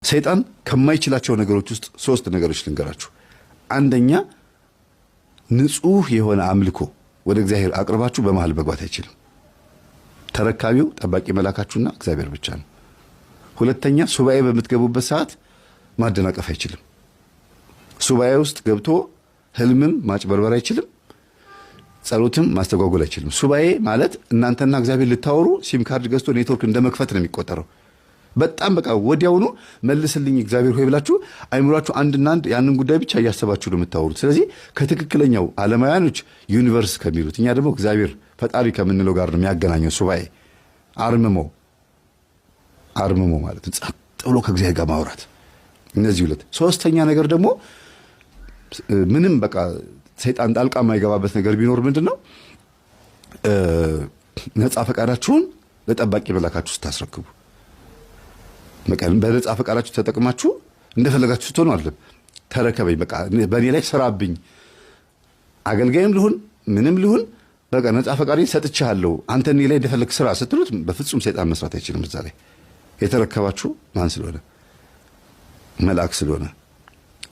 ሰይጣን ከማይችላቸው ነገሮች ውስጥ ሶስት ነገሮች ልንገራችሁ። አንደኛ ንጹህ የሆነ አምልኮ ወደ እግዚአብሔር አቅርባችሁ በመሃል መግባት አይችልም። ተረካቢው ጠባቂ መላካችሁና እግዚአብሔር ብቻ ነው። ሁለተኛ ሱባኤ በምትገቡበት ሰዓት ማደናቀፍ አይችልም። ሱባኤ ውስጥ ገብቶ ህልምን ማጭበርበር አይችልም። ጸሎትም ማስተጓጎል አይችልም። ሱባኤ ማለት እናንተና እግዚአብሔር ልታወሩ ሲም ካርድ ገዝቶ ኔትወርክ እንደመክፈት ነው የሚቆጠረው። በጣም በቃ ወዲያውኑ መልስልኝ እግዚአብሔር ሆይ ብላችሁ አይምሯችሁ አንድና አንድ ያንን ጉዳይ ብቻ እያሰባችሁ ነው የምታወሩት። ስለዚህ ከትክክለኛው ዓለማውያኖች ዩኒቨርስ ከሚሉት እኛ ደግሞ እግዚአብሔር ፈጣሪ ከምንለው ጋር ነው የሚያገናኘው ሱባኤ። አርምሞ ማለት ጸጥ ብሎ ከእግዚአብሔር ጋር ማውራት። እነዚህ ሁለት። ሶስተኛ ነገር ደግሞ ምንም በቃ ሰይጣን ጣልቃ የማይገባበት ነገር ቢኖር ምንድነው? ነፃ ፈቃዳችሁን ለጠባቂ መላካችሁ ስታስረክቡ። በነፃ ፈቃዳችሁ ተጠቅማችሁ እንደፈለጋችሁ ስትሆኑ አይደለም። ተረከበኝ በቃ በእኔ ላይ ስራብኝ፣ አገልጋይም ልሁን ምንም ልሁን በቃ ነፃ ፈቃዴን ሰጥቻለሁ፣ አንተ እኔ ላይ እንደፈለግ ስራ ስትሉት በፍጹም ሰይጣን መስራት አይችልም። እዛ ላይ የተረከባችሁ ማን ስለሆነ? መልአክ ስለሆነ።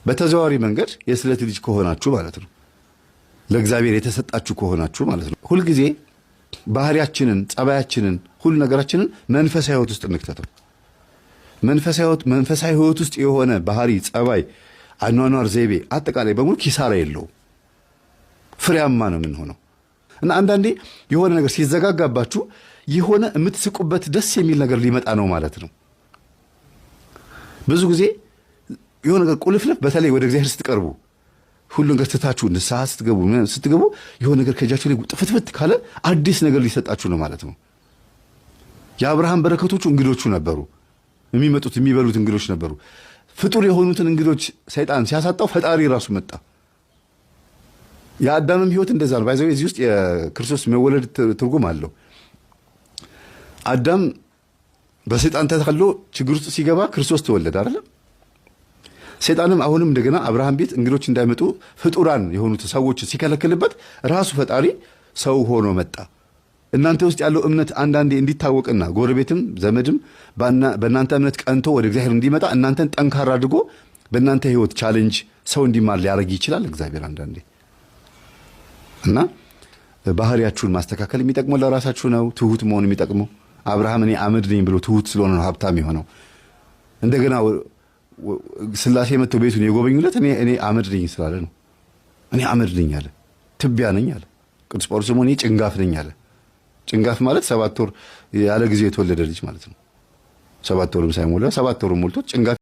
በተዘዋዋሪ መንገድ የስለት ልጅ ከሆናችሁ ማለት ነው፣ ለእግዚአብሔር የተሰጣችሁ ከሆናችሁ ማለት ነው። ሁልጊዜ ባህሪያችንን፣ ጸባያችንን፣ ሁሉ ነገራችንን መንፈሳዊ ህይወት ውስጥ እንክተተው። መንፈሳዊ ህይወት ውስጥ የሆነ ባህሪ፣ ጸባይ፣ አኗኗር ዘይቤ አጠቃላይ በሙሉ ኪሳራ የለውም፣ ፍሬያማ ነው የምንሆነው። እና አንዳንዴ የሆነ ነገር ሲዘጋጋባችሁ የሆነ የምትስቁበት ደስ የሚል ነገር ሊመጣ ነው ማለት ነው። ብዙ ጊዜ የሆነ ነገር ቁልፍልፍ፣ በተለይ ወደ እግዚአብሔር ስትቀርቡ ሁሉ ነገር ትታችሁ ንስሐ ስትገቡ የሆነ ነገር ከእጃችሁ ላይ ጥፍትፍት ካለ አዲስ ነገር ሊሰጣችሁ ነው ማለት ነው። የአብርሃም በረከቶቹ እንግዶቹ ነበሩ። የሚመጡት የሚበሉት እንግዶች ነበሩ። ፍጡር የሆኑትን እንግዶች ሰይጣን ሲያሳጣው ፈጣሪ ራሱ መጣ። የአዳምም ህይወት እንደዛ ነው። ባይዘው እዚህ ውስጥ የክርስቶስ መወለድ ትርጉም አለው። አዳም በሰይጣን ተታሎ ችግር ውስጥ ሲገባ ክርስቶስ ተወለደ አይደል? ሰይጣንም አሁንም እንደገና አብርሃም ቤት እንግዶች እንዳይመጡ ፍጡራን የሆኑት ሰዎች ሲከለክልበት ራሱ ፈጣሪ ሰው ሆኖ መጣ። እናንተ ውስጥ ያለው እምነት አንዳንዴ እንዲታወቅና ጎረቤትም ዘመድም በእናንተ እምነት ቀንቶ ወደ እግዚአብሔር እንዲመጣ እናንተን ጠንካራ አድርጎ በእናንተ ህይወት ቻሌንጅ ሰው እንዲማር ሊያደርግ ይችላል እግዚአብሔር አንዳንዴ። እና ባህሪያችሁን ማስተካከል የሚጠቅመው ለራሳችሁ ነው። ትሁት መሆን የሚጠቅመው አብርሃም እኔ አመድ ነኝ ብሎ ትሁት ስለሆነ ነው ሀብታም የሆነው። እንደገና ስላሴ መጥተው ቤቱን የጎበኙለት እኔ አመድ ነኝ ስላለ ነው። እኔ አመድ ነኝ አለ፣ ትቢያ ነኝ አለ። ቅዱስ ጳውሎስ ደግሞ እኔ ጭንጋፍ ነኝ አለ። ጭንጋፍ ማለት 7 ወር ያለ ጊዜ የተወለደ ልጅ ማለት ነው። 7 ወርም ሳይሞላ 7 ወርም ሞልቶ ጭንጋፍ